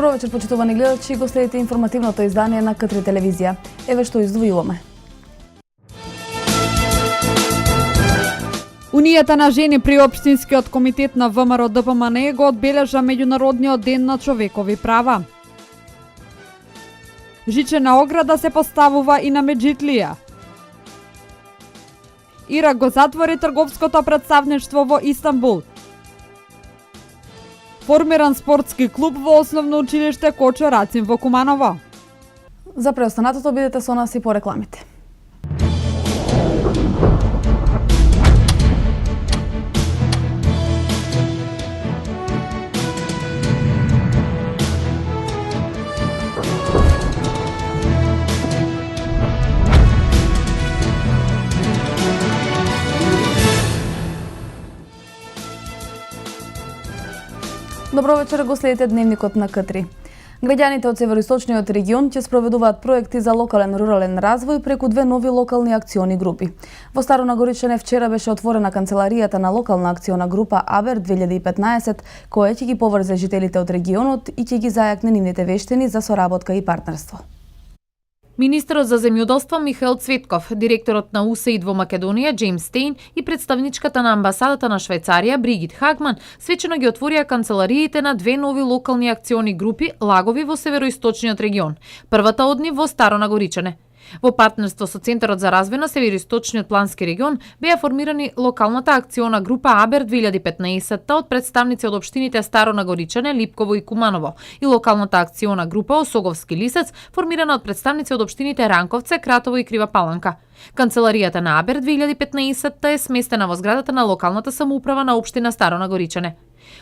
Добро вечер, почитувани гледачи, го следите информативното издание на К3 телевизија. Еве што издвојуваме. Унијата на жени при Општинскиот комитет на ВМРО ДПМН го одбележа Меѓународниот ден на човекови права. Жичена ограда се поставува и на Меджитлија. Ирак го затвори трговското представништво во Истанбул. Формиран спортски клуб во основно училиште Кочо Рацин во Куманово. За преостанатото бидете со нас и по рекламите. Добро вечер, го следите дневникот на К3. Граѓаните од североисточниот регион ќе спроведуваат проекти за локален рурален развој преку две нови локални акциони групи. Во Старо Нагоричане вчера беше отворена канцеларијата на локална акциона група АБЕР 2015, која ќе ги поврзе жителите од регионот и ќе ги зајакне нивните вештини за соработка и партнерство. Министерот за земјоделство Михаил Цветков, директорот на УСАИД во Македонија Џејмс Стейн и представничката на амбасадата на Швајцарија Бригит Хагман свечено ги отворија канцелариите на две нови локални акциони групи лагови во североисточниот регион. Првата од нив во Старо Нагоричане. Во партнерство со Центарот за развој на североисточниот плански регион беа формирани локалната акциона група АБЕР 2015 од представници од општините Старо Нагоричане, Липково и Куманово и локалната акциона група Осоговски лисец формирана од представници од општините Ранковце, Кратово и Крива Паланка. Канцеларијата на АБЕР 2015 е сместена во зградата на локалната самоуправа на општина Старо Нагоричане.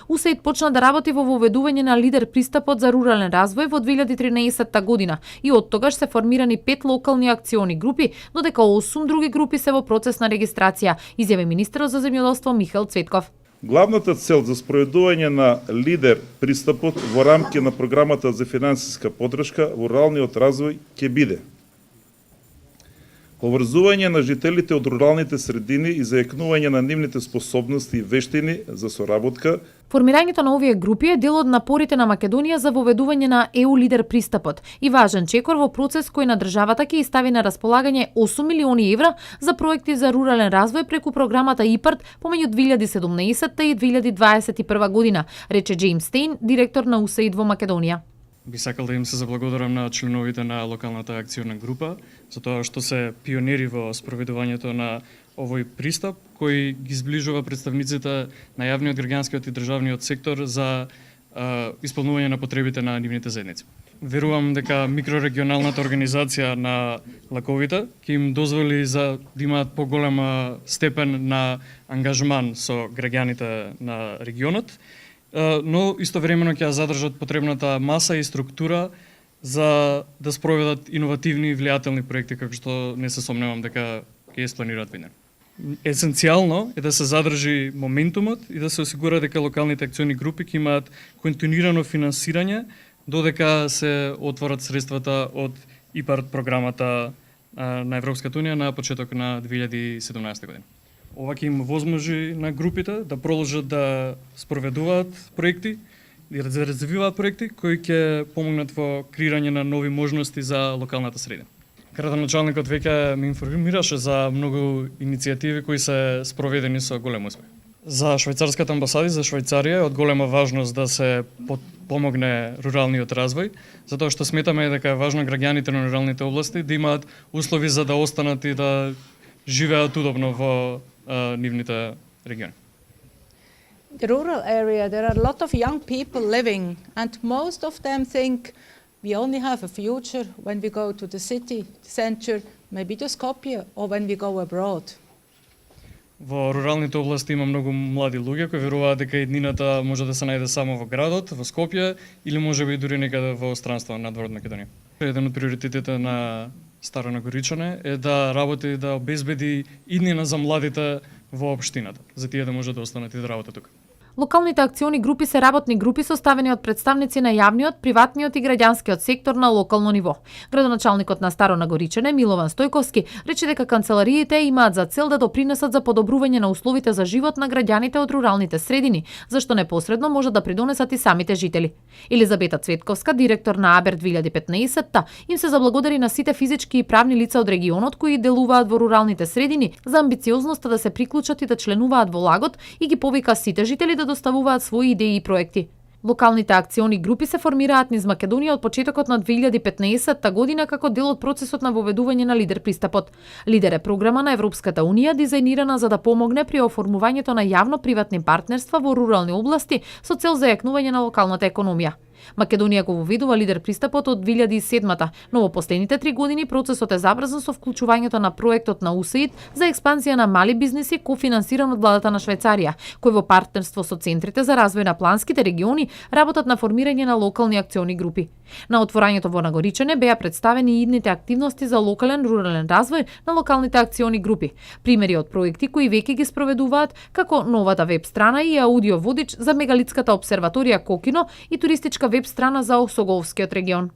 УСАИД почна да работи во воведување на лидер пристапот за рурален развој во 2013 година и од тогаш се формирани 5 локални акциони групи, додека 8 други групи се во процес на регистрација, изјави министерот за земјоделство Михаил Цветков. Главната цел за спроведување на лидер пристапот во рамки на програмата за финансиска поддршка во руралниот развој ќе биде поврзување на жителите од руралните средини и зајакнување на нивните способности и вештини за соработка. Формирањето на овие групи е дел од напорите на Македонија за воведување на ЕУ лидер пристапот и важен чекор во процес кој на државата ќе стави на располагање 8 милиони евра за проекти за рурален развој преку програмата ИПАРД помеѓу 2017 и 2021 година, рече Џејмс Стейн, директор на УСАИД во Македонија. Би сакал да им се заблагодарам на членовите на локалната акциона група за тоа што се пионери во спроведувањето на овој пристап кој ги зближува представниците на јавниот, граѓанскиот и државниот сектор за исполнување на потребите на нивните заедници. Верувам дека микрорегионалната организација на лаковите ќе им дозволи да имаат поголема степен на ангажман со граѓаните на регионот, но истовремено ќе задржат потребната маса и структура за да спроведат иновативни и влијателни проекти, како што не се сомневам дека ќе испланираат вине. Есенцијално е да се задржи моментумот и да се осигура дека локалните акциони групи ќе имаат континуирано финансирање додека се отворат средствата од ИПАРД програмата на Европската унија на почеток на 2017 година. Ова ќе им возможи на групите да продолжат да спроведуваат проекти и да развиваат проекти кои ќе помогнат во креирање на нови можности за локалната средина. Градоначалникот веќе ме информираше за многу иницијативи кои се спроведени со голем успех. За швајцарската амбасада и за Швајцарија е од голема важност да се помогне руралниот развој, затоа што сметаме дека е важно граѓаните на руралните области да имаат услови за да останат и да живеат удобно во нивните региони. The rural area, there are a lot of young people living, and most of them think we only have a future when we go to the city center, maybe to Skopje, or when we go abroad. Во руралните области има многу млади луѓе кои веруваат дека иднината може да се најде само во градот, во Скопје или можеби дури некаде во странство надвор од Македонија. Еден од приоритетите на Старо Нагоричане е да работи да обезбеди иднина за младите во општината, за тие да може да останат и да работат тука. Локалните акциони групи се работни групи составени од представници на јавниот, приватниот и граѓанскиот сектор на локално ниво. Градоначалникот на Старо Нагоричане, Милован Стојковски, рече дека канцелариите имаат за цел да допринесат за подобрување на условите за живот на граѓаните од руралните средини, зашто непосредно можат да придонесат и самите жители. Елизабета Цветковска, директор на АБЕР 2015-та, им се заблагодари на сите физички и правни лица од регионот кои делуваат во руралните средини за амбициозноста да се приклучат и да членуваат во лагот и ги повика сите жители да доставуваат своји идеи и проекти. Локалните акциони групи се формираат низ Македонија од почетокот на 2015 година како дел од процесот на воведување на Лидер пристапот. Лидер е програма на Европската Унија дизајнирана за да помогне при оформувањето на јавно-приватни партнерства во рурални области со цел зајакнување на локалната економија. Македонија го воведува Лидер пристапот од 2007-та, но во последните 3 години процесот е забрзан со вклучувањето на проектот на УСАИД за експанзија на мали бизниси кофинансиран од владата на Швајцарија, кој во партнерство со центрите за развој на планските региони работат на формирање на локални акциони групи. На отворањето во Нагоричане беа представени и идните активности за локален рурален развој на локалните акциони групи. Примери од проекти кои веќе ги спроведуваат како новата веб страна и аудио водич за мегалитската обсерваторија Кокино и туристичка веб страна за Осоговскиот регион.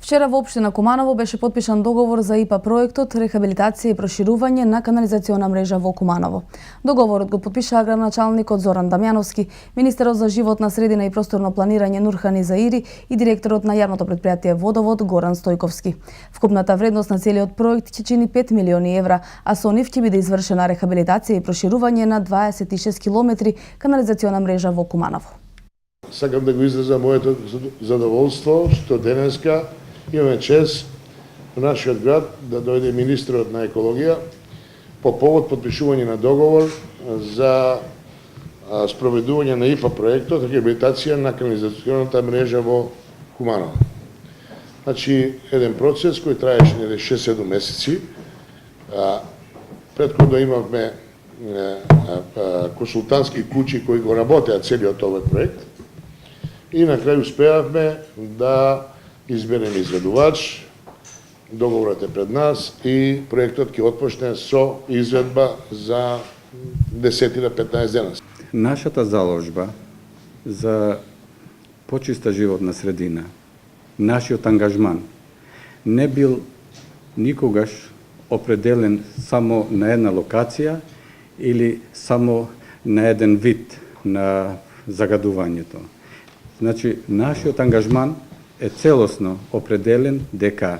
Вчера во општина Куманово беше подпишан договор за ИПА проектот рехабилитација и проширување на канализациона мрежа во Куманово. Договорот го подпиша градоначалникот Зоран Дамјановски, министерот за животна средина и просторно планирање Нурхан Изаири и директорот на јавното предпријатие Водовод Горан Стојковски. Вкупната вредност на целиот проект ќе чини 5 милиони евра, а со нив ќе биде извршена рехабилитација и проширување на 26 километри канализациона мрежа во Куманово. Сакам да го изразам моето задоволство што денеска имаме чест во нашиот град да дојде министерот на екологија по повод подпишување на договор за спроведување на ИПА проектот рехабилитација на канализационата мрежа во Куманово. Значи, еден процес кој траеше 6-7 месеци. Претходно имавме консултантски куќи кои го работеа целиот овој проект и на крај успеавме да изберем изведувач, договорот е пред нас и проектот ќе отпочне со изведба за 10 до 15 дена. Нашата заложба за почиста животна средина, нашиот ангажман не бил никогаш определен само на една локација или само на еден вид на загадувањето. Значи, нашиот ангажман е целосно определен дека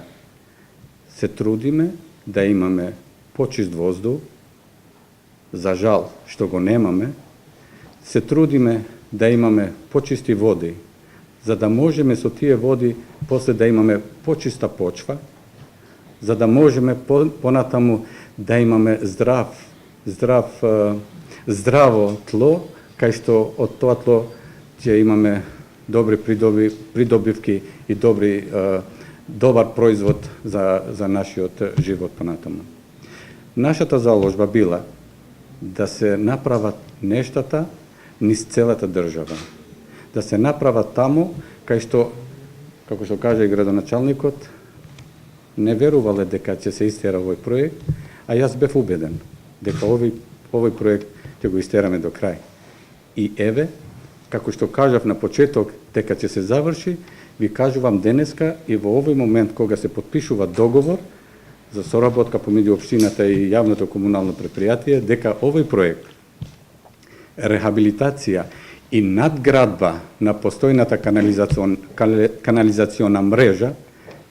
се трудиме да имаме почист воздух, за жал што го немаме, се трудиме да имаме почисти води, за да можеме со тие води после да имаме почиста почва, за да можеме понатаму да имаме здраво тло, кај што од тоа тло ќе имаме добри придобивки и добар производ за нашиот живот понатаму. Нашата заложба била да се направат нештата низ целата држава. Да се направат таму кај што, како што кажа и градоначалникот, не верувале дека ќе се истера овој проект, а јас бев убеден дека овој проект ќе го истераме до крај. И еве, како што кажав на почеток дека ќе се заврши, ви кажувам денеска и во овој момент кога се подпишува договор за соработка помеѓу општината и јавното комунално предпријатие, дека овој проект рехабилитација и надградба на постојната канализациона мрежа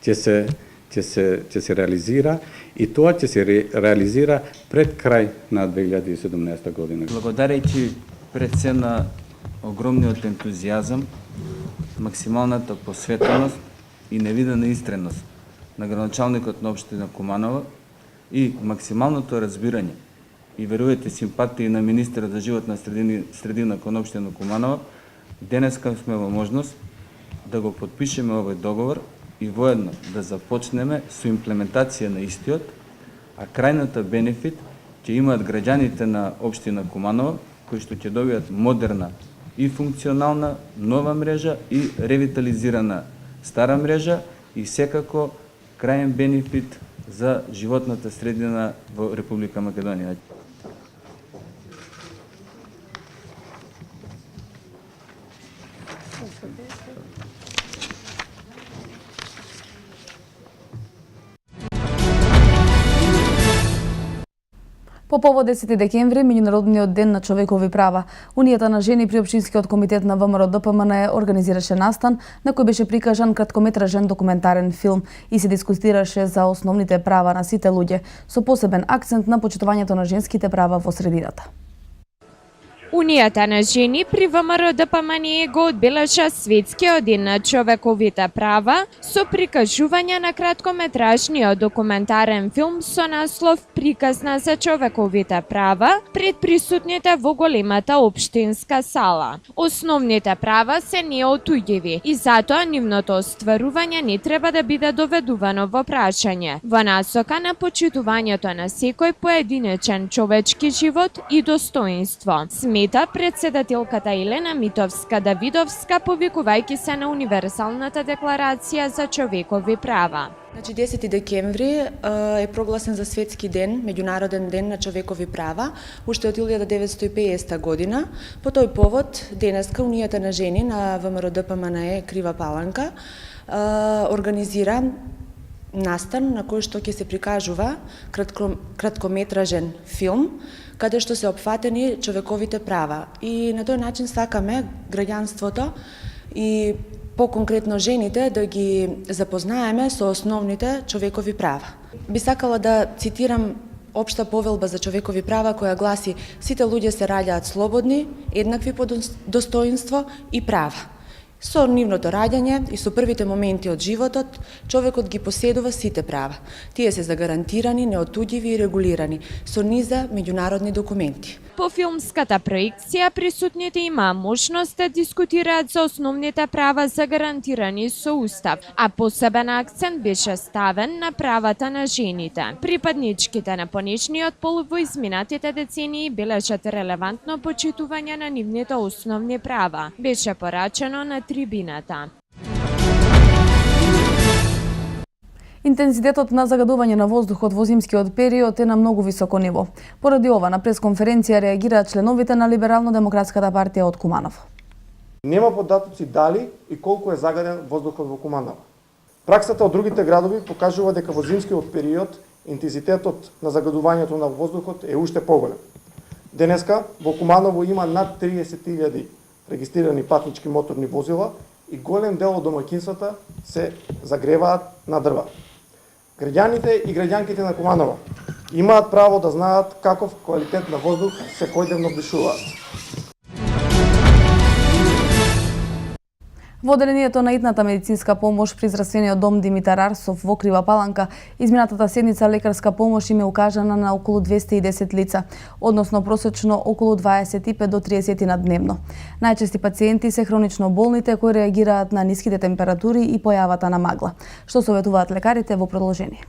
ќе се реализира и тоа ќе се реализира пред крај на 2017 година. Благодарејќи пред се на огромниот ентузијазам, максималната посветеност и невидена истреност на градоначалникот на општина Куманово и максималното разбирање и верувате симпатии на министерот за животна средина кон општина Куманово, денеска сме во можност да го подпишеме овој договор и воедно да започнеме со имплементација на истиот, а крајната бенефит ќе имаат граѓаните на општина Куманово, кои што ќе добијат модерна и функционална нова мрежа и ревитализирана стара мрежа и секако крајен бенефит за животната средина во Република Македонија. По повод 10 декември, Меѓународниот ден на човекови права, Унијата на жени при Општинскиот комитет на ВМРО ДПМН организираше настан на кој беше прикажан краткометражен документарен филм и се дискутираше за основните права на сите луѓе, со посебен акцент на почитувањето на женските права во средината. Унијата на жени при ВМРО ДПМН го одбележа Светскиот ден на човековите права со прикажување на краткометражниот документарен филм со наслов Приказна за човековите права пред присутните во големата општинска сала. Основните права се неотуѓиви и затоа нивното остварување не треба да биде доведувано во прашање, во насока на почитувањето на секој поединечен човечки живот и достоинство. Смета председателката Елена Митовска-Давидовска, повикувајќи се на Универсалната декларација за човекови права. 10 декември е прогласен за Светски ден, Меѓународен ден на човекови права, уште од 1950 година. По тој повод, денеска Унијата на жени на ВМРО ДПМН Крива Паланка организира настан на кој што ќе се прикажува краткометражен филм, каде што се опфатени човековите права. И на тој начин сакаме граѓанството и по-конкретно жените да ги запознаеме со основните човекови права. Би сакала да цитирам Општа повелба за човекови права која гласи: сите луѓе се раѓаат слободни, еднакви по достоинство и права. Со нивното раѓање и со првите моменти од животот, човекот ги поседува сите права. Тие се загарантирани, неотуѓиви и регулирани со низа меѓународни документи. По филмската проекција присутните имаа можност да дискутираат за основните права загарантирани со Устав, а посебен акцент беше ставен на правата на жените. Припадничките на понешниот пол во изминатите децении бележат релевантно почитување на нивните основни права, беше порачено на трибината. Интензитетот на загадување на воздухот во зимскиот период е на многу високо ниво. Поради ова на пресконференција реагираат членовите на Либерално-демократската партија од Куманово. Нема податоци дали и колку е загаден воздухот во Куманово. Праксата од другите градови покажува дека во зимскиот период интензитетот на загадувањето на воздухот е уште поголем. Денеска во Куманово има над 30.000 регистрирани патнички моторни возила и голем дел од домаќинствата се загреваат на дрва. Граѓаните и граѓанките на Куманово имаат право да знаат каков квалитет на воздух секојдневно вдишуваат. Во одделението на итната медицинска помош при здравствениот дом Димитар Арсов во Крива Паланка, изминатата седница лекарска помош им е укажана на околу 210 лица, односно просечно околу 25 до 30 на дневно. Најчести пациенти се хронично болните кои реагираат на ниските температури и појавата на магла. Што советуваат лекарите во продолжение?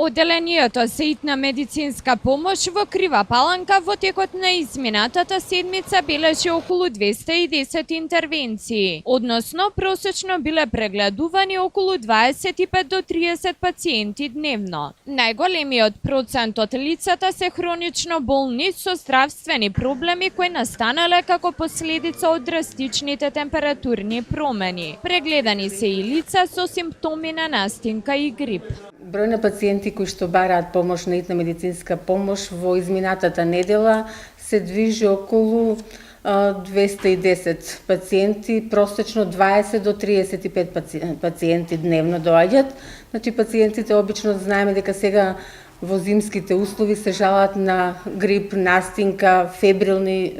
Одделението за итна медицинска помош во Крива Паланка во текот на изминатата седмица бележи околу 210 интервенции, односно просечно биле прегледувани околу 25 до 30 пациенти дневно. Најголемиот процент од лицата се хронично болни со здравствени проблеми кои настанале како последица од драстичните температурни промени. Прегледани се и лица со симптоми на настинка и грип. Број на пациенти кои што бараат помош на итна медицинска помош во изминатата недела се движи околу 210 пациенти, просечно 20 до 35 пациенти дневно доаѓаат. Значи пациентите обично знаеме дека сега во зимските услови се жалат на грип, настинка, фебрилни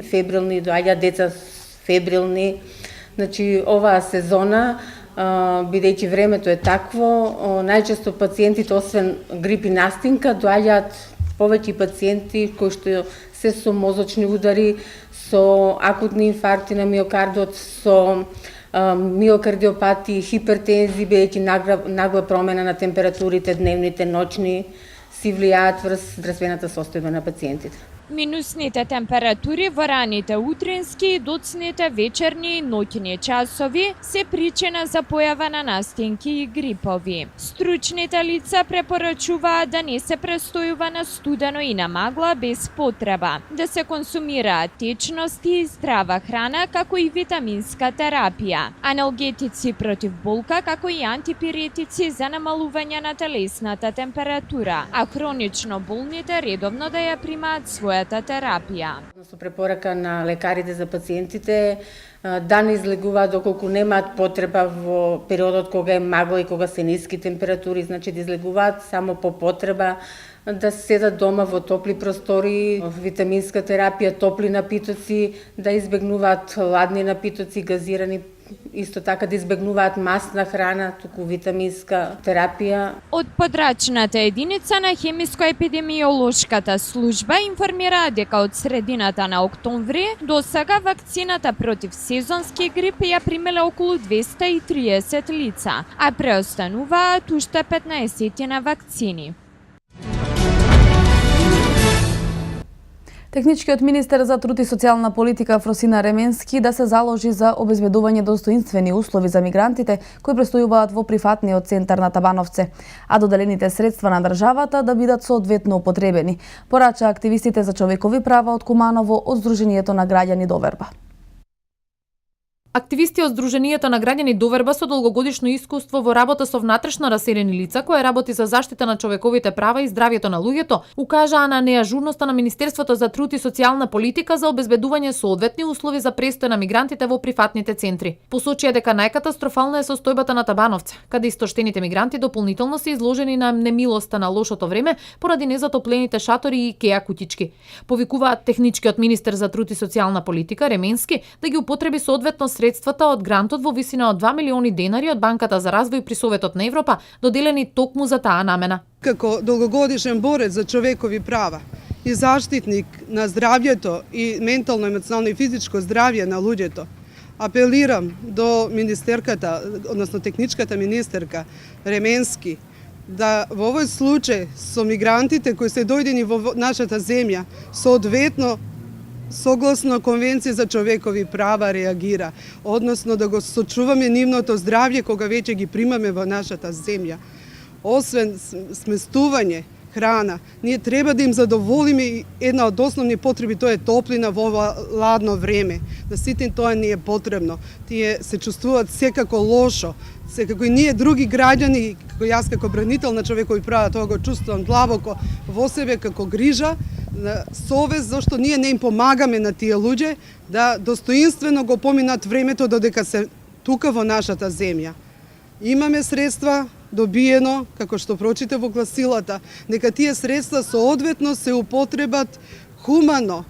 доаѓаат деца фебрилни. Значи оваа сезона бидејќи времето е такво, најчесто пациентите освен грип и настинка доаѓаат повеќе пациенти кои што се со мозочни удари, со акутни инфаркти на миокардот, со миокардиопатии, хипертензии, бидејќи нагла промена на температурите дневните, ночни си влијаат врз здравствената состојба на пациентите. Минусните температури во раните утрински и доцните вечерни и ноќни часови се причина за појава на настинки и грипови. Стручните лица препорачуваат да не се престојува на студено и на магла без потреба, да се консумираат течности и здрава храна, како и витаминска терапија, аналгетици против болка, како и антипиретици за намалување на телесната температура, а хронично болните редовно да ја примаат својата терапија. Со препорака на лекарите за пациентите да не излегуваат доколку немаат потреба во периодот кога е магла и кога се ниски температури, значи да излегуваат само по потреба, да седат дома во топли простори, витаминска терапија, топли напитоци, да избегнуваат ладни напитоци, газирани, исто така да избегнуваат масна храна, туку витаминска терапија. Од подрачната единица на хемиско-епидемиолошката служба информира дека од средината на октомври до сега вакцината против сезонски грип ја примеле околу 230 лица, а преостануваат уште 15 на вакцини. Техничкиот министер за труд и социјална политика Фросина Ременски да се заложи за обезбедување достоинствени услови за мигрантите кои престојуваат во прифатниот центар на Табановце, а доделените средства на државата да бидат соодветно употребени, порача активистите за човекови права од Куманово од Сдруженијето на граѓани Доверба. Активисти од Сдруженијето на граѓани Доверба со долгогодишно искуство во работа со внатрешно раселени лица кои работи за заштита на човековите права и здравјето на луѓето, укажаа на неажурноста на Министерството за труд и социјална политика за обезбедување соодветни услови за престој на мигрантите во прифатните центри. Посочија дека најкатастрофална е состојбата на Табановце, каде истоштените мигранти дополнително се изложени на немилоста на лошото време поради незатоплените шатори и кеа кутички. Повикуваат техничкиот министер за труд и социјална политика Ременски да ги употреби соодветно средствата од грантот во висина од 2 милиони денари од Банката за развој при Советот на Европа, доделени токму за таа намена. Како долгогодишен борец за човекови права и заштитник на здравјето и ментално, емоционално и физичко здравје на луѓето, апелирам до министерката, односно техничката министерка Ременски, да во овој случај со мигрантите кои се дојдени во нашата земја, соодветно согласно Конвенција за човекови права реагира, односно да го сочуваме нивното здравје кога веќе ги примаме во нашата земја. Освен сместување, храна, ние треба да им задоволиме и една од основни потреби, тоа е топлина во ова ладно време. На сите тоа не е потребно. Тие се чувствуваат секако лошо, секако и ние други граѓани, како јас како бранител на човекови права, тоа го чувствувам длабоко во себе како грижа, на совест, зашто ние не им помагаме на тие луѓе да достоинствено го поминат времето додека се тука во нашата земја. Имаме средства добиено, како што прочите во гласилата, нека тие средства соодветно се употребат хумано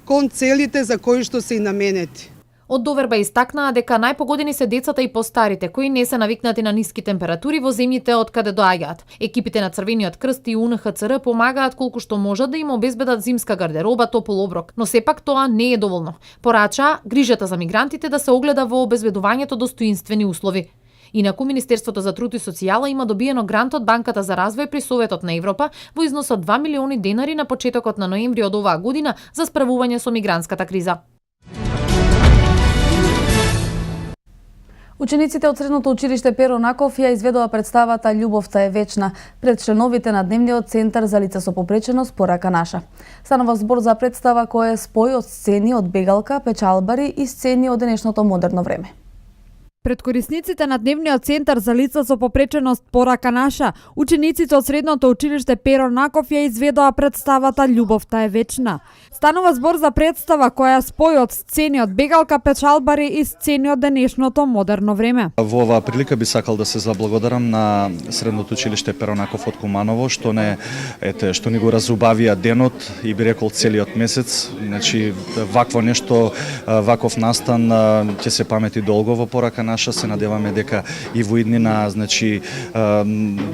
кон целите за кои што се и наменети. Од Доверба истакнаа дека најпогодени се децата и постарите кои не се навикнати на ниски температури во земјите од каде доаѓаат. Екипите на Црвениот крст и УНХЦР помагаат колку што можат да им обезбедат зимска гардероба, топол оброк, но сепак тоа не е доволно. Порачаа грижата за мигрантите да се огледа во обезбедувањето достоинствени услови. Инаку Министерството за труд и социјала има добиено грант од Банката за развој при Советот на Европа во износ од 2 милиони денари на почетокот на ноември од оваа година за справување со мигрантската криза. Учениците од Средното училиште Перо Наков ја изведува представата "Љубовта е вечна" пред членовите на Дневниот центар за лица со попреченост "Порака наша". Станува збор за представа која е спој од сцени од бегалка, печалбари и сцени од денешното модерно време. Пред корисниците на Дневниот центар за лица со попреченост "Порака наша", учениците од Средното училиште Перо Наков ја изведоа представата "Љубовта е вечна". Станува збор за представа која спои од сцени од бегалка, печалбари и сцени од денешното модерно време. Во оваа прилика би сакал да се заблагодарам на Средното училиште Перо Наков од Куманово што ни го разубавија денот и би рекол целиот месец. Значи вакво нешто, ваков настан ќе се памети долго во Порака наша. Се надеваме дека и во иднина, значи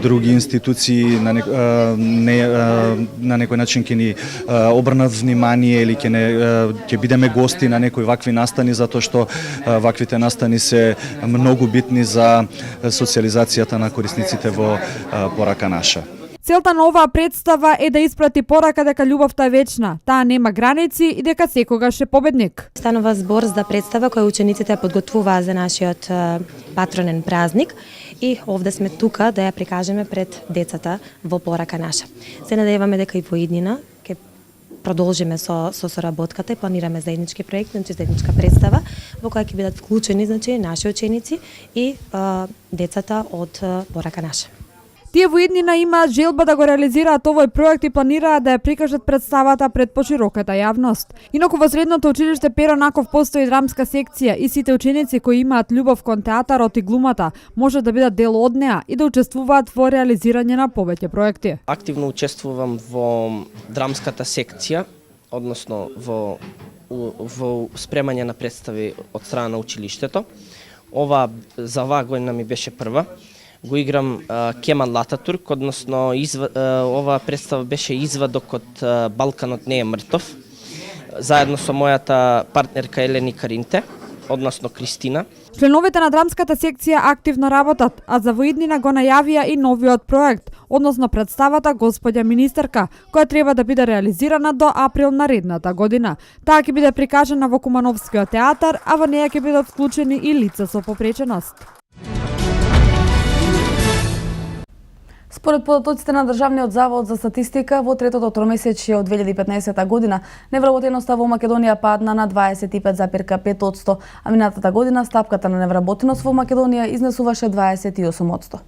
други институции на некој начин ќе ни обрнат внимание или ќе бидеме гости на некои вакви настани, затоа што ваквите настани се многу битни за социализацијата на корисниците во Порака наша. Целта на оваа представа е да испрати порака дека љубовта е вечна, таа нема граници и дека секогаш е победник. Станува збор за представа која учениците ја подготвуваа за нашиот патронен празник и овде сме тука да ја прикажеме пред децата во порака наша. Се надеваме дека и во иднина ќе продолжиме со соработката и планираме заеднички проект, значи заедничка представа во која ќе бидат вклучени значи наши ученици и децата од порака наша. Тие во иднина имаат желба да го реализираат овој проект и планираат да ја прикажат представата пред пошироката јавност. Инаку во средното училиште Перо Наков постои драмска секција и сите ученици кои имаат љубов кон театарот и глумата може да бидат дел од неа и да учествуваат во реализирање на повеќе проекти. Активно учествувам во драмската секција, односно во спремање на представи од страна на училиштето. За оваа година ми беше прва. Го играм Кемал Ататурк, односно оваа представа беше извадок од Балканот не е мртов, заедно со мојата партнерка Елени Каринте, односно Кристина. Членовите на драмската секција активно работат, а за воиднина го најавија и новиот проект, односно представата Господја министерка, која треба да биде реализирана до април наредната година. Таа ќе биде прикажана во Кумановскиот театар, а во неја ќе бидат вклучени и лица со попреченост. Според податоците на Државниот завод за статистика, во третото тромесечје од 2015 година, невработеноста во Македонија падна на 25,5%, а минатата година стапката на невработеност во Македонија изнесуваше 28%.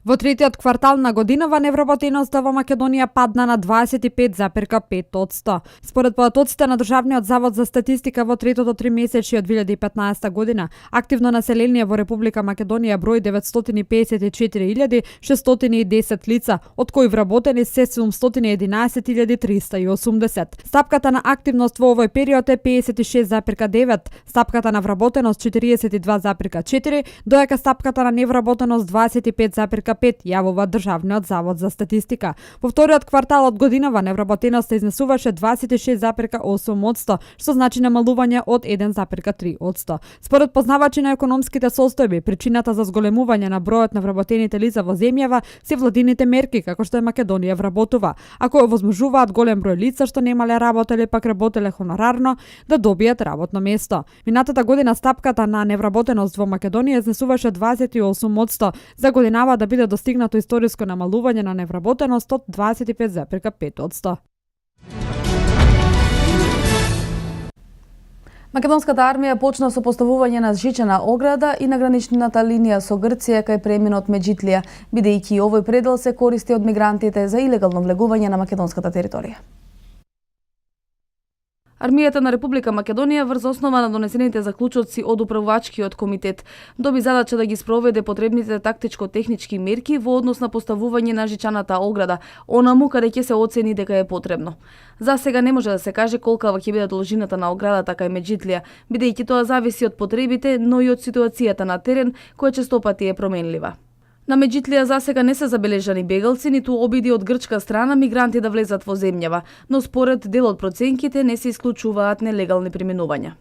Во третиот квартал на годинава невработеноста во Македонија падна на 25,5%. Според податоците на Државниот завод за статистика во третото тримесечје од 2015 година, активно население во Република Македонија брои 954.610 лица, од кои вработени се 711.380. Стапката на активност во овој период е 56,9, стапката на вработеност 42,4, доека стапката на невработеност 25,5 јавува Државниот завод за статистика. Во вториот квартал од годинава невработеноста изнесуваше 26,8%, што значи намалување од 1,3%. Според познавачи на економските состојби, причината за зголемување на бројот на вработените лица во земјава се владините мерки како што е Македонија вработува, а кои овозможуваат голем број лица што немале работа или пак работеле хонорарно да добијат работно место. Минатата година стапката на невработеност во Македонија изнесуваше 28%, за годинава да биде достигнато историско намалување на невработеност од 25,5%. Македонската армија почна со поставување на жичена ограда и на граничната линија со Грција кај преминот Меджитлија, бидејќи овој предел се користи од мигрантите за илегално влегување на македонската територија. Армијата на Република Македонија врз основа на донесените заклучоци од управувачкиот комитет доби задача да ги спроведе потребните тактичко-технички мерки во однос на поставување на жичаната ограда, онаму каде ќе се оцени дека е потребно. За сега не може да се каже колкава ќе биде должината на оградата кај Меджитлија, бидејќи тоа зависи од потребите, но и од ситуацијата на терен, која честопати е променлива. На Меджитлија засега не се забележани бегалци, ниту обиди од грчка страна мигранти да влезат во земјава, но според дел од проценките не се исклучуваат нелегални преминувања.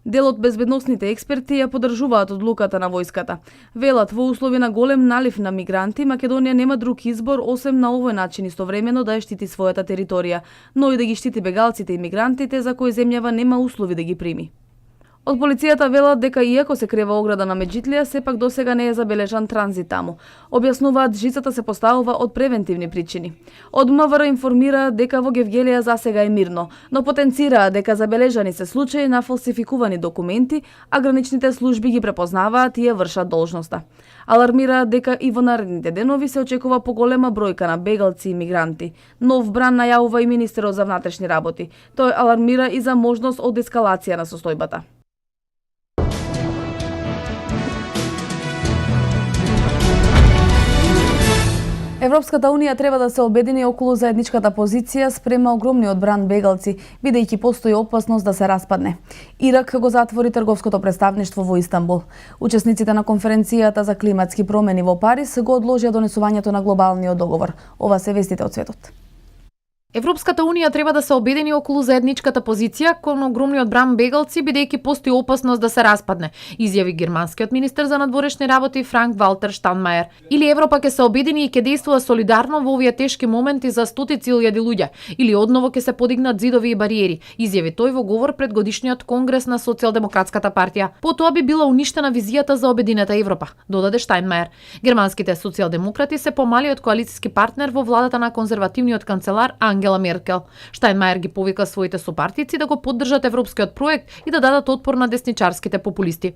Дел од безбедносните експерти ја поддржуваат одлуката на војската. Велат, во услови на голем налив на мигранти, Македонија нема друг избор осем на овој начин истовремено да ја штити својата територија, но и да ги штити бегалците и мигрантите за кои земјава нема услови да ги прими. Од полицијата велат дека иако се крева ограда на Меджитлија, сепак досега не е забележан транзит таму. Објаснуваат жицата се поставува од превентивни причини. Од МВР информираат дека во Гевгелија засега е мирно, но потенцираат дека забележани се случаи на фалсификувани документи, а граничните служби ги препознаваат и ја вршат должноста. Алармираат дека и во наредните денови се очекува поголема бројка на бегалци и мигранти. Нов бран најавува и министерот за внатрешни работи. Тој алармира и за можност од ескалација на состојбата. Европската Унија треба да се обедини околу заедничката позиција спрема огромниот бран бегалци, бидејќи постои опасност да се распадне. Ирак го затвори трговското представништво во Истанбул. Учесниците на конференцијата за климатски промени во Париз го одложија донесувањето на глобалниот договор. Ова се вестите од светот. Европската унија треба да се обедини околу заедничката позиција кон огромниот бран бегалци, бидејќи постои опасност да се распадне, изјави германскиот министер за надворешни работи Франк Валтер Штајнмајер. Или Европа ќе се обедини и ќе действува солидарно во овие тешки моменти за стотици илјади луѓе, или одново ќе се подигнат зидови и бариери, изјави тој во говор пред годишниот конгрес на Социјалдемократската партија. Потоа би била уништена визијата за обединета Европа, додаде Штајнмајер. Германските социјалдемократи се помалиот коалициски партнер во владата на конзервативниот канцелар Ангела Меркел. Штајнмајер ги повика своите сопартици да го поддржат европскиот проект и да дадат отпор на десничарските популисти.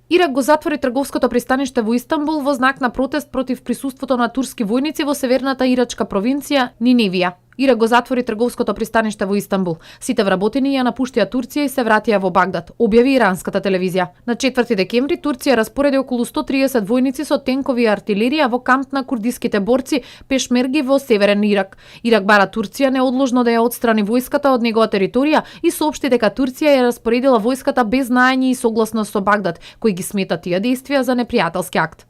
Ирак го затвори трговското пристаниште во Истанбул во знак на протест против присуството на турски војници во северната ирачка провинција Ниневија. Ирак го затвори трговското пристаниште во Истанбул. Сите вработени ја напуштија Турција и се вратија во Багдад, објави иранската телевизија. На 4 декември Турција распореди околу 130 војници со тенкови и артилерија во камп на курдиските борци Пешмерги во северен Ирак. Ирак бара Турција неодлужно да ја отстрани војската од негова територија и соопшти дека Турција ја распоредила војската без знаење и согласно со Багдад, кој ги смета тие действија за непријателски акт.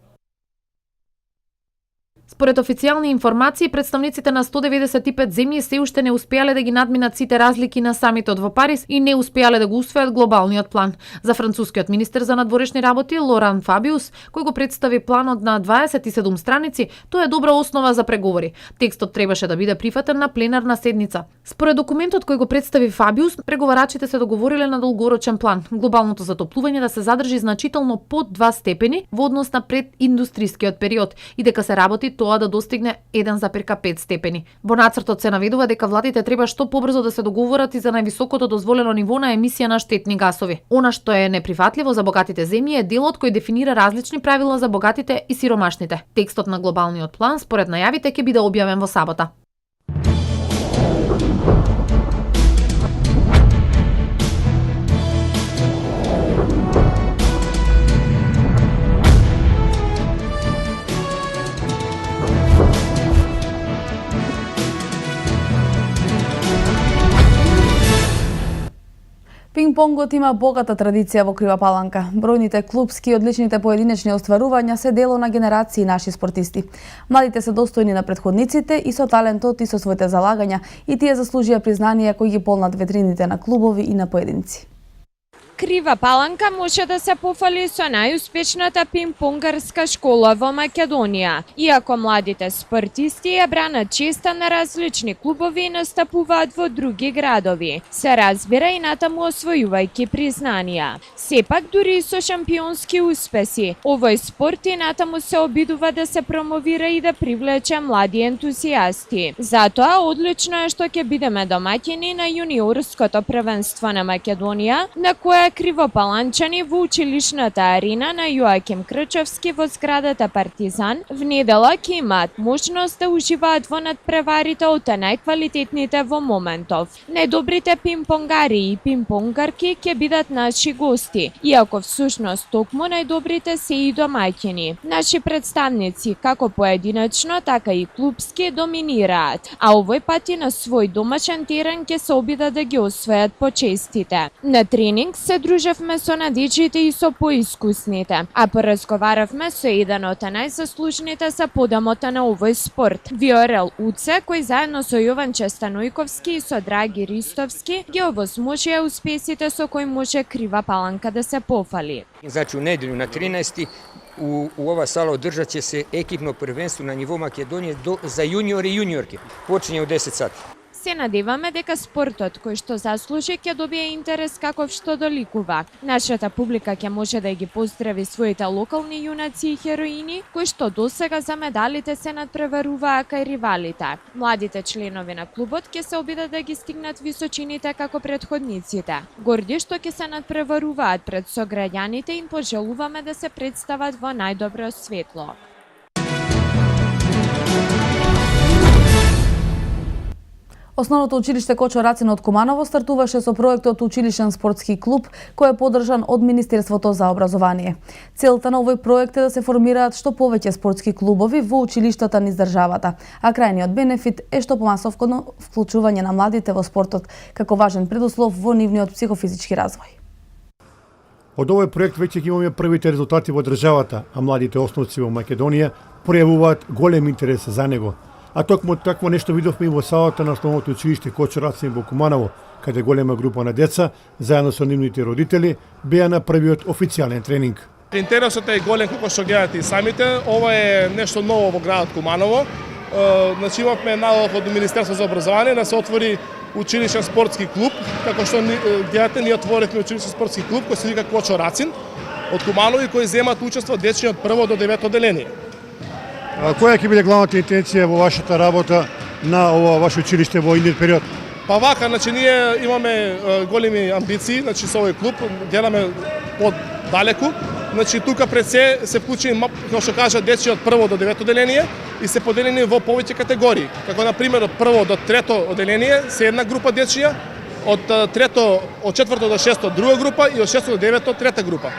Според официјални информации, представниците на 195 земји се уште не успеале да ги надминат сите разлики на самитот во Париз и не успеале да го усвојат глобалниот план. За францускиот министер за надворешни работи Лоран Фабиус, кој го представи планот на 27 страници, тоа е добра основа за преговори. Текстот требаше да биде прифатен на пленарна седница. Според документот кој го представи Фабиус, преговарачите се договориле на долгорочен план, глобалното затоплување да се задржи значително под 2 степени во однос на прединдустријскиот период и дека се работи тоа да достигне 1,5 степени. Во нацртот се наведува дека владите треба што побрзо да се договорат и за највисокото дозволено ниво на емисија на штетни гасови. Она што е неприфатливо за богатите земји е делот кој дефинира различни правила за богатите и сиромашните. Текстот на глобалниот план според најавите ќе биде објавен во сабота. Пинг-понгот има богата традиција во Крива Паланка. Бројните клупски и одличните поединечни остварувања се дело на генерации наши спортисти. Младите се достојни на претходниците и со талентот и со своите залагања и тие заслужија признание кои ги полнат ветрините на клубови и на поединци. Крива Паланка може да се пофали со најуспешната пинг-понгарска школа во Македонија. Иако младите спортисти ја бранат честа на различни клубови и настапуваат во други градови, се разбира и натаму освојувајќи признанија. Сепак, дури и со шампионски успеси, овој спорт и натаму се обидува да се промовира и да привлече млади ентузијасти. Затоа, одлично е што ќе бидеме домаќини на јуниорското првенство на Македонија, на кое кривопаланчани во училишната арена на Јоаким Крчевски во зградата Партизан внедела ќе имаат можност да уживаат во надпреварите од најквалитетните во моментов. Најдобрите пинг-понгари и пинг-понгарки ќе бидат наши гости, иако всушност токму најдобрите се и домаќини. Наши представници, како поединечно, така и клупски, доминираат, а овој пат и на свој домашен терен ќе се обидат да ги освојат почестите. На тренинг се дружевме со надечите и со поискусните, а поразговаравме со еден од најзаслужните за подамата на овој спорт, Виорел Уце, кој заедно со Јован Станојковски и со Драги Ристовски ги овозможија успесите со кои може Крива Паланка да се пофали. Значи, у неделю на 13. у ова сала одржат ќе се екипно првенство на ниво Македонија за јуниори и јуниорки. Почиње у 10 сати. Се надеваме дека спортот кој што заслужи ќе добие интерес каков што доликува. Нашата публика ќе може да ги поздрави своите локални јунаци и хероини, кои што досега за медалите се надпреваруваа кај ривалите. Младите членови на клубот ќе се обидат да ги стигнат височините како претходниците. Горди што ќе се надпреваруваат пред сограѓаните, им пожелуваме да се представат во најдобро светло. Основното училиште Кочо Рацин од Куманово стартуваше со проектот Училишен спортски клуб, кој е поддржан од Министерството за образование. Целта на овој проект е да се формираат што повеќе спортски клубови во училиштата низ државата, а крајниот бенефит е што помасовно вклучување на младите во спортот како важен предуслов во нивниот психофизички развој. Од овој проект веќе ги имаме првите резултати во државата, а младите основци во Македонија пројавуваат голем интерес за него. А токму такво нешто видовме и во салата на основното училиште Кочо Рацин во Куманово, каде голема група на деца, заедно со нивните родители, беа на првиот официјален тренинг. Интересот е голем како што гледате и самите. Ова е нешто ново во градот Куманово. Значи имавме налог од Министерството за образование да се отвори училишен спортски клуб. Како што гледате, ние отворивме училишен спортски клуб кој се вика Кочо Рацин од Куманово и кои земаат учество дечни од 1 до 9 одделение. Која ќе биде главната интенција во вашата работа на ова ваше училиште во идниот период? Па вака, значи ние имаме големи амбиции, значи со овој клуб гледаме далеку. Значи тука пред се вклучени, како што кажа, дечи од 1 до 9 одделение и се поделени во повеќе категории. Како на пример од 1 до 3 одделение се една група дечија, од 4 до 6 друга група и од 6 до 9 трета група.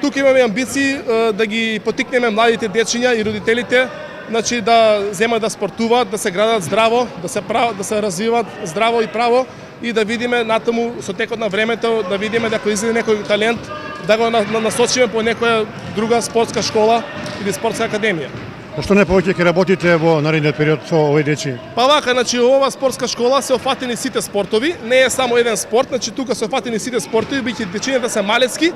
Тука имаме амбиции да ги потикнеме младите дечиња и родителите, значи да земат да спортуваат, да се градат здраво, да се развиваат здраво и право и да видиме натаму со текот на времето, да видиме дека излезе некој талент, да го насочиме по некоја друга спортска школа или спортска академија. Зашто не повеќе ќе работите во наредниот период со овој дечи? Па вака, значи ова спортска школа се офатени сите спортови, не е само еден спорт, значи тука се офатени сите спортови, биќе дечињата се малецки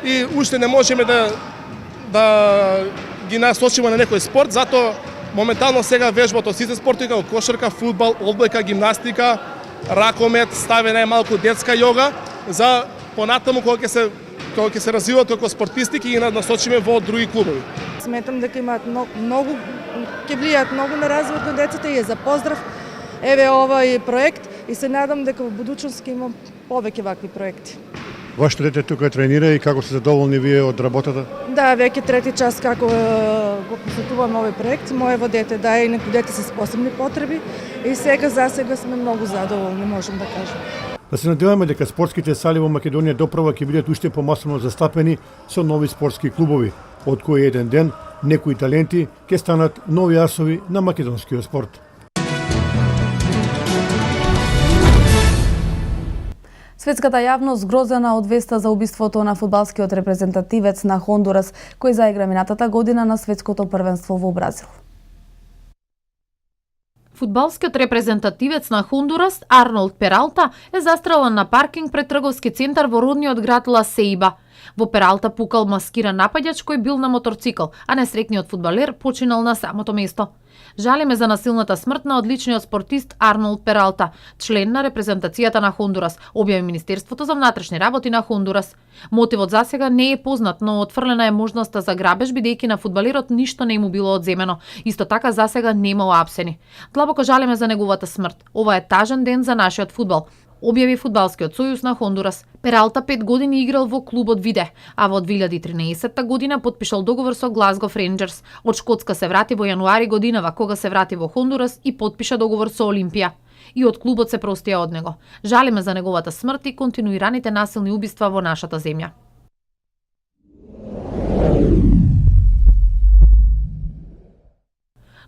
и уште не можеме да ги насочиме на некој спорт, затоа моментално сега вежбат од сите спортови како кошарка, фудбал, одбојка, гимнастика, ракомет, ставе најмалку детска јога, за понатаму кога ќе се развиваат како спортисти ќе ги насочиме во други клубови. Сметам дека имаат многу ќе влијаат многу на развојот на децата и е за поздрав еве овој проект и се надам дека во будучност ќе има повеќе вакви проекти. Вашето дете тука тренира и како се задоволни вие од работата? Да, веќе трети час како го посетувам овој проект. Моево дете, да, и некои дете со посебни потреби и засега сме многу задоволни, можам да кажам. Да се надеваме дека спортските сали во Македонија доправа ќе бидат уште помасовно застапени со нови спортски клубови, од кои еден ден некои таленти ќе станат нови асови на македонскиот спорт. Светската јавност згрозена од веста за убиството на фудбалскиот репрезентативец на Хондурас, кој заигра минатата година на светското првенство во Бразил. Фудбалскиот репрезентативец на Хондурас, Арнолд Пералта, е застрелан на паркинг пред трговски центар во родниот град Ла Сейба. Во Пералта пукал маскиран напаѓач кој бил на моторцикл, а несреќниот фудбалер починал на самото место. Жалиме за насилната смрт на одличниот спортист Арнолд Пералта, член на репрезентацијата на Хондурас, објави Министерството за внатрешни работи на Хондурас. Мотивот засега не е познат, но отфрлена е можноста за грабеж бидејќи на фудбалерот ништо не му било одземено. Исто така засега немало апсени. Длабоко жалиме за неговата смрт. Ова е тажен ден за нашиот фудбал, објави Фудбалскиот сојуз на Хондурас. Пералта 5 години играл во клубот Виде, а во 2013 година потпишал договор со Глазгов Рейнџерс. Од Шкотска се врати во јануари годинава, кога се врати во Хондурас и потпиша договор со Олимпија. И од клубот се простија од него. Жалиме за неговата смрт и континуираните насилни убиства во нашата земја.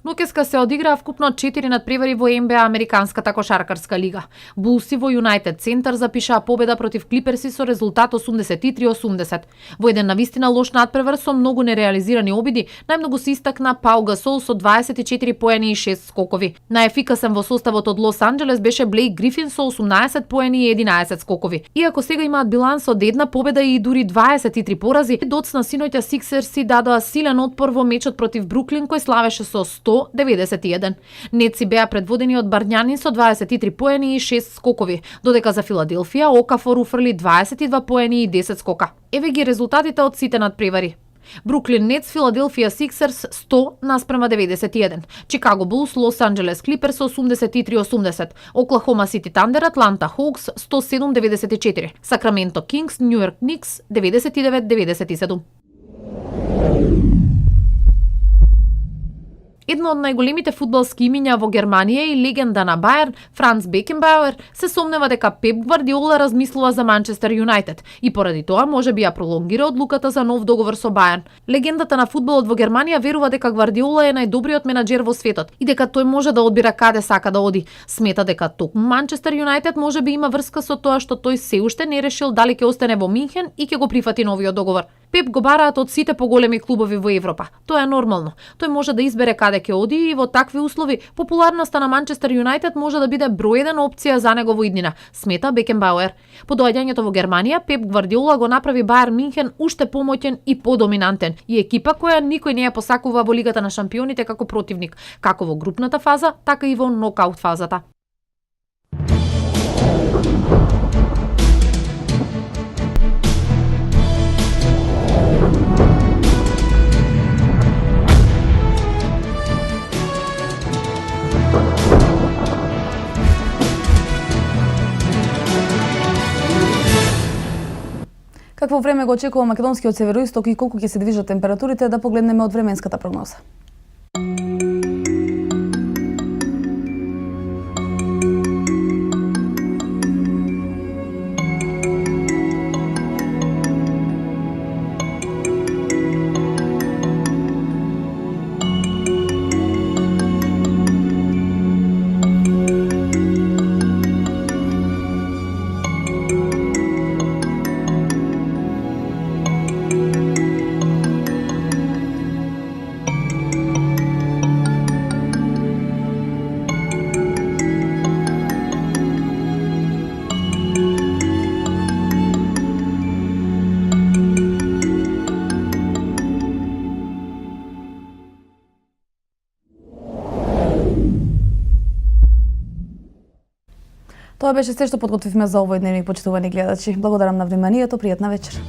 Нокеска се одиграа вкупно 4 надпревари во НБА Американската кошаркарска лига. Булси во Юнајтед Центар запишаа победа против Клиперси со резултат 83-80. Во еден навистина лош надпревар со многу нереализирани обиди, најмногу се истакна Пау Гасол со 24 поени и 6 скокови. Најефикасен во составот од Лос Анџелес беше Блейк Грифин со 18 поени и 11 скокови. Иако сега имаат биланс од една победа и дури 23 порази, доцна синоќа Сиксерси дадоа силен отпор во мечот против Бруклин кој славеше со 191. Нетси беа предводени од Барњанин со 23 поени и 6 скокови, додека за Филаделфија Окафор уфрли 22 поени и 10 скока. Еве ги резултатите од сите надпревари. Бруклин Нетс, Филаделфија Сиксерс 100-91, Чикаго Булс, Лос Анџелес Клиперс 83-80, Оклахома Сити Тандер, Атланта Хоукс 107-94, Сакраменто Кингс, Њујорк Никс 99-97. Едно од најголемите фудбалски имиња во Германија и легенда на Бајерн, Франц Бекенбауер, се сомнева дека Пеп Гвардиола размислува за Манчестер Юнајтед и поради тоа можеби ја пролонгира одлуката за нов договор со Бајерн. Легендата на фудбалот во Германија верува дека Гвардиола е најдобриот менаџер во светот и дека тој може да одбира каде сака да оди. Смета дека токму Манчестер Юнајтед можеби има врска со тоа што тој се уште не решил дали ќе остане во Минхен и ќе го прифати новиот договор. Пеп го бараат од сите поголеми клубови во Европа. Тоа е нормално. Тој може да избере каде ќе оди и во такви услови популарноста на Манчестер Юнајтед може да биде број 1 опција за него во иднина, смета Бекенбауер. По доаѓањето во Германија, Пеп Гвардиола го направи Бајерн Минхен уште помоќен и подоминантен и екипа која никој не ја посакува во Лигата на шампионите како противник, како во групната фаза, така и во нокаут фазата. Какво време го очекува македонскиот североисток и колку ќе се движат температурите, да погледнеме од временската прогноза. Тоа беше се што подготвивме за овој дневник, почитувани гледачи. Благодарам на вниманието, пријатна вечер.